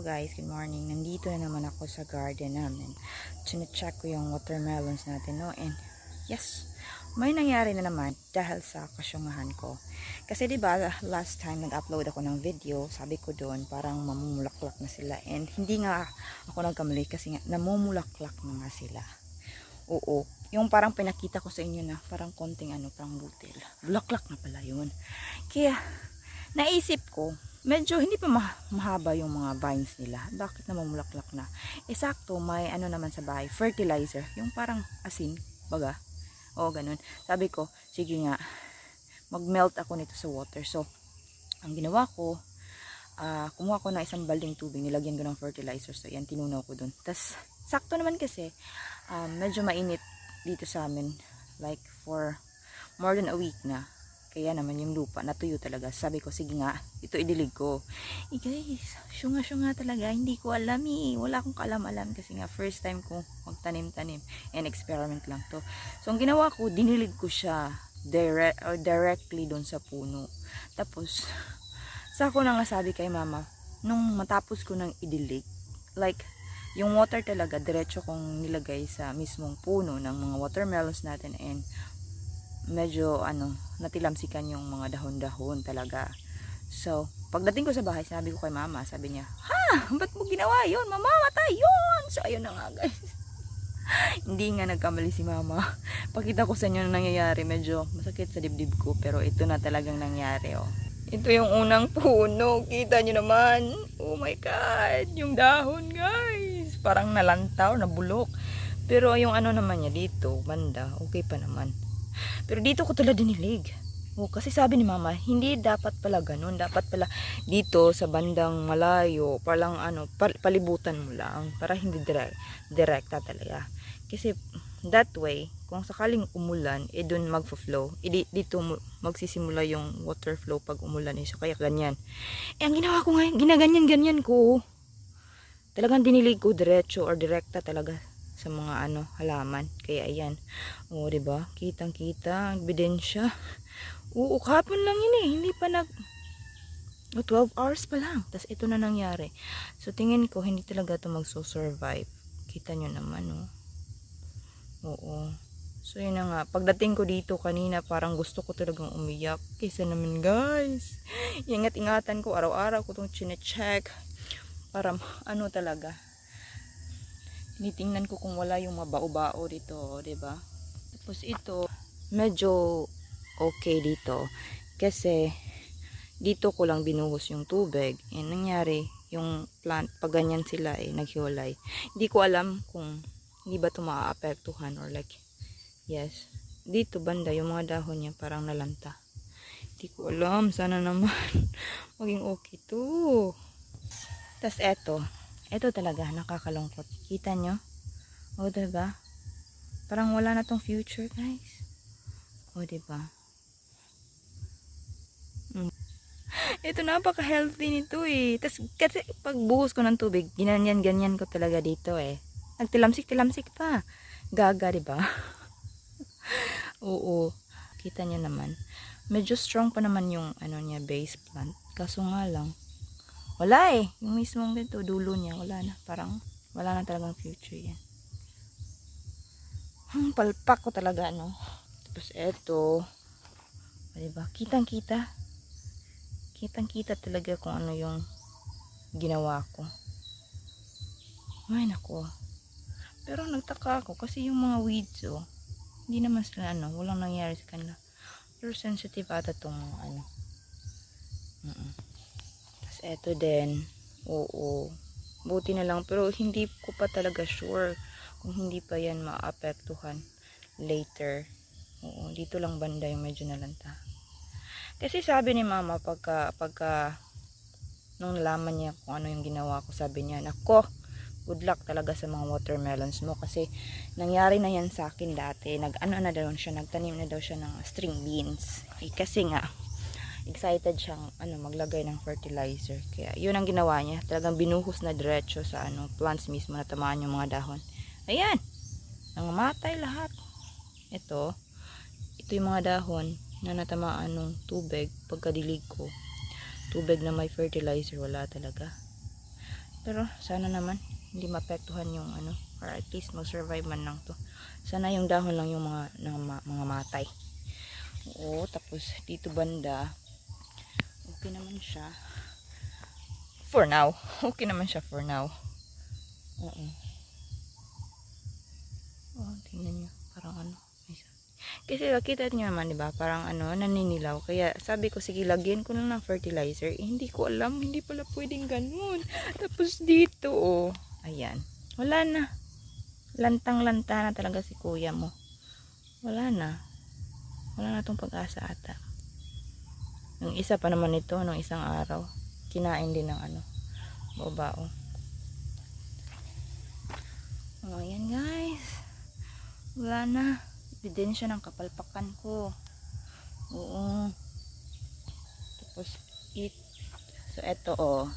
Hello guys, good morning. Nandito na naman ako sa garden namin. Chine-check ko yung watermelons natin, no? And yes, may nangyari na naman dahil sa kasyungahan ko. Kasi 'di ba, last time nag-upload ako ng video, sabi ko doon parang mamumulaklak na sila. And hindi nga ako nagkamali kasi nga namumulaklak na nga sila. Oo, yung parang pinakita ko sa inyo na parang konting parang butil. Bulaklak na pala yun. Kaya naisip ko, medyo hindi pa mahaba yung mga vines nila. Bakit na mamulaklak na? Sakto, may naman sa bahay, fertilizer. Yung parang asin, baga. O, ganun. Sabi ko, sige nga, mag-melt ako nito sa water. So, ang ginawa ko, kumuha ko ng isang balding tubig, nilagyan ko ng fertilizer. So, yan, tinunaw ko dun. Tas, sakto naman kasi, medyo mainit dito sa amin. Like, for more than a week na. Kaya naman yung lupa natuyo talaga. Sabi ko, sige nga, ito idilig ko. Guys, syunga talaga. Hindi ko alam Wala akong kaalam-alam kasi nga first time ko magtanim-tanim. And experiment lang to. So, ang ginawa ko, dinilig ko siya directly doon sa puno. Tapos, sa ako nang nasabi kay mama, nung matapos ko nang idilig, like, yung water talaga, diretso kong nilagay sa mismong puno ng mga watermelons natin and medyo natilamsikan yung mga dahon-dahon talaga. So, pagdating ko sa bahay, sinabi ko kay mama, sabi niya, ha, ba't mo ginawa yun? Mamamatay yun! So, ayun na nga guys. Hindi nga nagkamali si mama. Pakita ko sa inyo na nangyayari, medyo masakit sa dibdib ko, pero ito na talagang nangyari, oh. Ito yung unang puno, kita nyo naman. Oh my god, yung dahon guys, parang nalantaw, nabulok. Pero yung naman niya dito, banda, okay pa naman. Pero dito ko talaga dinilig. Kasi sabi ni mama, hindi dapat pala ganun. Dapat pala dito sa bandang malayo, parang palibutan mo lang. Para hindi direkta talaga. Kasi that way, kung sakaling umulan, dun magfo-flow. Dito magsisimula yung water flow pag umulan. So kaya ganyan. Ang ginawa ko ngayon, ginaganyan-ganyan ko. Talagang dinilig ko diretso or direkta talaga sa mga halaman. Kaya ayan. O, diba? Kitang-kita, ebidensya. Oo, kahapon lang yun Hindi pa 12 hours pa lang. Tapos ito na nangyari. So, tingin ko, hindi talaga ito magso-survive. Kita nyo naman, oh. Oo. So, yun na nga. Pagdating ko dito kanina, parang gusto ko talagang umiyak. Kaysa naman, guys. Ingat-ingatan ko. Araw-araw ko itong chine-check. Para, talaga. Tinitingnan ko kung wala yung mabao-bao dito, 'di ba? Tapos ito, medyo okay dito kasi dito ko lang binuhos yung tubig. Nangyari, yung plant pag ganyan sila naghiwalay. Hindi ko alam kung hindi ba ito maaapektuhan or like yes. Dito banda yung mga dahon niya parang nalanta. Hindi ko alam, sana naman maging okay to. Tas ito talaga, nakakalungkot. Kita nyo? O, diba? Parang wala na tong future, guys. O, diba? Ito, napaka-healthy nito Tas, kasi pag buhos ko ng tubig, ganyan ko talaga dito Nagtilamsik-tilamsik pa. Gaga, diba? Oo. Kita nyo naman. Medyo strong pa naman yung, niya, base plant. Kaso nga lang, wala yung mismong dito, dulo niya, wala na. Parang, wala na talagang future yan. Palpak ko talaga, Tapos, eto. Diba? Kitang-kita. Kitang-kita talaga kung ano yung ginawa ko. Ay, nako. Pero, nagtaka ako kasi yung mga weeds, hindi naman sila, walang nangyari sa kanila. Pero, sensitive ata itong, eto din, oo, buti na lang, pero hindi ko pa talaga sure kung hindi pa yan maapektuhan later. Oo, dito lang banda yung medyo nalanta. Kasi sabi ni mama pagka nung nalaman niya kung ano yung ginawa ko, sabi niya, nako, good luck talaga sa mga watermelons mo kasi nangyari na yan sa akin dati. Nagtanim na daw siya ng string beans. Kasi nga excited siyang maglagay ng fertilizer. Kaya yun ang ginawa niya. Talagang binuhos na diretso sa plants mismo na tamaan yung mga dahon. Ayan. Nangamatay lahat. Ito yung mga dahon na natamaan ng tubig pagkadilig ko. Tubig na may fertilizer, wala talaga. Pero sana naman hindi maapektuhan yung ano, or at least mag-survive man lang to. Sana yung dahon lang yung mga matay. Oo, tapos dito banda, okay naman siya. For now. Okay naman siya for now. Oo. Oh, tingnan nyo. Parang ano. Kasi kita niyo naman, di ba? Parang ano, naninilaw. Kaya sabi ko, sige, lagyan ko lang ng fertilizer. Eh, hindi ko alam. Hindi pala pwedeng ganun. Tapos dito, oh. Ayan. Wala na. Lantang-lanta na talaga si kuya mo. Wala na. Wala na tong pag-asa ata. Yung isa pa naman ito, nung isang araw, kinain din ng ano, babao. Oh, ayan guys. Wala na. Ebidensya ng kapalpakan ko. Oo. Tapos, so, eto, oh.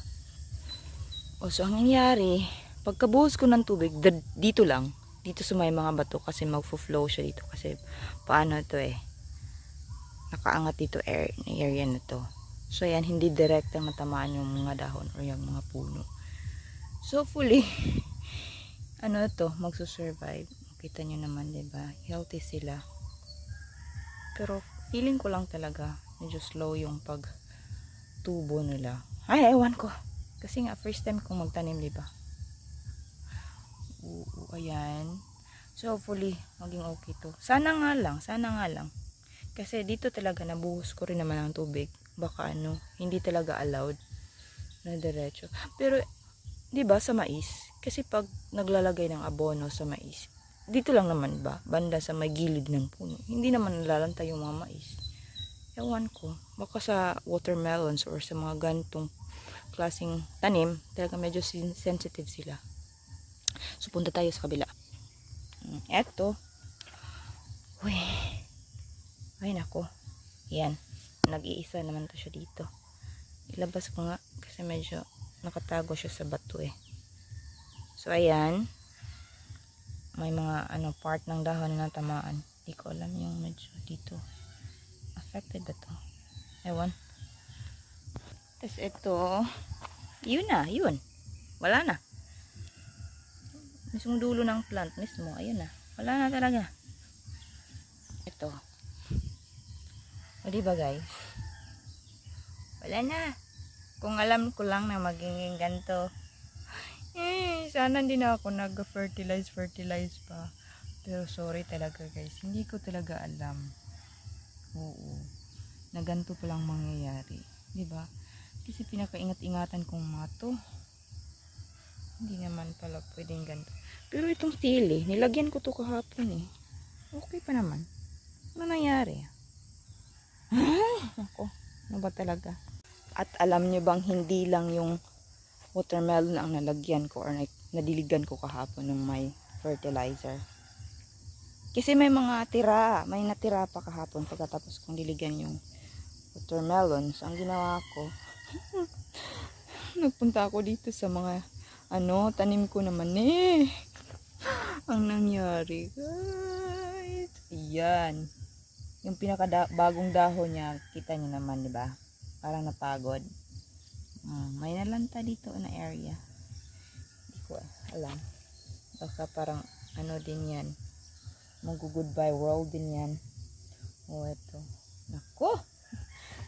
O, so, ang nangyari, pagkabuhos ko ng tubig, dito lang. Dito sa may mga bato kasi magfo-flow siya dito. Kasi, paano to eh. Nakaangat dito area na to. So, yan, hindi direktang natamaan yung mga dahon or yung mga puno. So, hopefully, ano to, magsusurvive. Kita nyo naman, diba? Healthy sila. Pero, feeling ko lang talaga, medyo slow yung pagtubo nila. Ay, ewan ko. Kasi nga, first time kong magtanim, diba? Ayan. So, hopefully, maging okay to. Sana nga lang. Kasi dito talaga, nabuhos ko rin naman ang tubig. Baka ano, hindi talaga allowed na diretso. Pero, diba, sa mais, kasi pag naglalagay ng abono sa mais, dito lang naman ba, banda sa may gilid ng puno, hindi naman nalalanta yung mga mais. Ewan ko, baka sa watermelons or sa mga ganitong klaseng tanim, talaga medyo sensitive sila. So, punta tayo sa kabila. Eto. Uy. Ay, nako. Yan. Nag-iisa naman to siya dito. Ilabas ko nga kasi medyo nakatago siya sa bato eh. So, ayan. May mga ano part ng dahon na tamaan. Hindi ko alam yung medyo dito. Affected ba to? Ewan. Tapos ito. Yun na. Yun. Wala na. Mismong dulo ng plant mismo. Ayun na. Wala na talaga. Ito. O diba guys? Wala na. Kung alam ko lang na magiging ganito. Sana hindi na ako nag-fertilize pa. Pero sorry talaga guys. Hindi ko talaga alam. Oo. Na ganito palang mangyayari. Diba? Kasi pinakaingat-ingatan kong mga to. Hindi naman pala pwedeng ganito. Pero itong sili, nilagyan ko to kahapon eh. Okay pa naman. Ano nangyari? Ay, ako. Ano ba talaga? At alam nyo bang hindi lang yung watermelon ang nalagyan ko or nadiligan ko kahapon ng may fertilizer. Kasi may mga tira. May natira pa kahapon pagkatapos kong diligan yung watermelons. Ang ginawa ko, nagpunta ako dito sa mga tanim ko naman eh. Ang nangyari guys. Ayan. Yung bagong dahon niya, kita nyo naman, di ba? Parang napagod. May nalanta dito na area. Hindi ko alam. Baka parang din yan. Mag-goodbye world din yan. O, ito. Nako!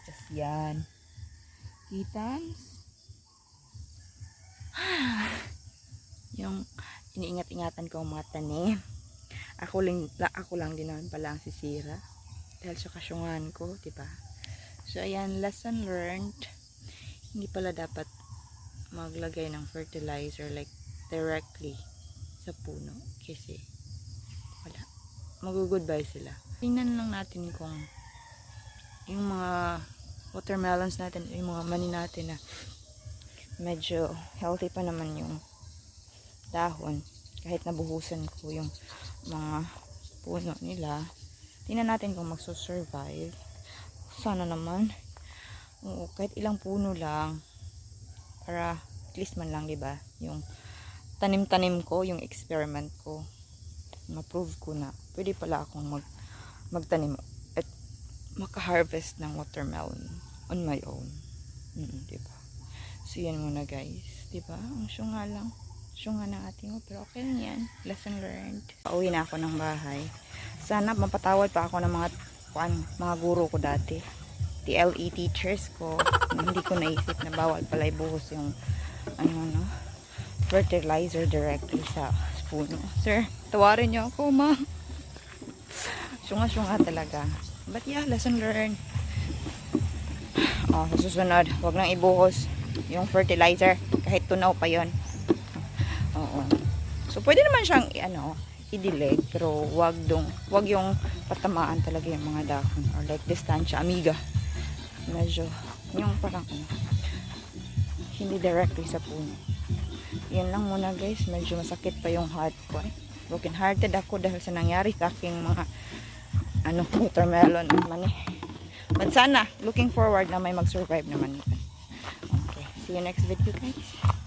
Tapos yan. Kitans. Yung iniingat-ingatan ko ang mga tanim. Ako lang din naman pala ang sisira. Dahil sa kasyungan ko, diba? So, ayan, lesson learned. Hindi pala dapat maglagay ng fertilizer like directly sa puno. Kasi, wala. Mag-goodbye sila. Tingnan lang natin kung yung mga watermelons natin, yung mga mani natin na medyo healthy pa naman yung dahon. Kahit nabuhusan ko yung mga puno nila. Tingnan natin kung magsusurvive. Sana naman. Oo, kahit ilang puno lang. Para at least man lang, diba? Yung tanim-tanim ko, yung experiment ko. Ma-prove ko na pwede pala akong magtanim at maka-harvest ng watermelon on my own. Diba? So yan muna guys, diba? Ang syunga lang. Syunga ng ating pero okay lang yan. Lesson learned. Pauwi na ako ng bahay. Sana mapatawad pa ako ng mga guro ko dati. TLE teachers ko. Hindi ko naisip na bawal pala ibuhos yung fertilizer directly sa puno. Sir, tawarin niyo ako, ma. Syunga-syunga talaga. But yeah, lesson learned. Sa susunod, wag nang ibuhos yung fertilizer kahit tunaw pa yon. Oo. So pwede naman siyang i-delete pero wag yung patamaan talaga yung mga dahon or like distansya amiga. Medyo yung parang hindi directly sa puno. Yan lang muna guys, medyo masakit pa yung heart ko. Broken hearted ako dahil sa nangyari sa aking mga watermelon naman eh. But sana, looking forward na may mag-survive naman nito. Okay, see you next video guys.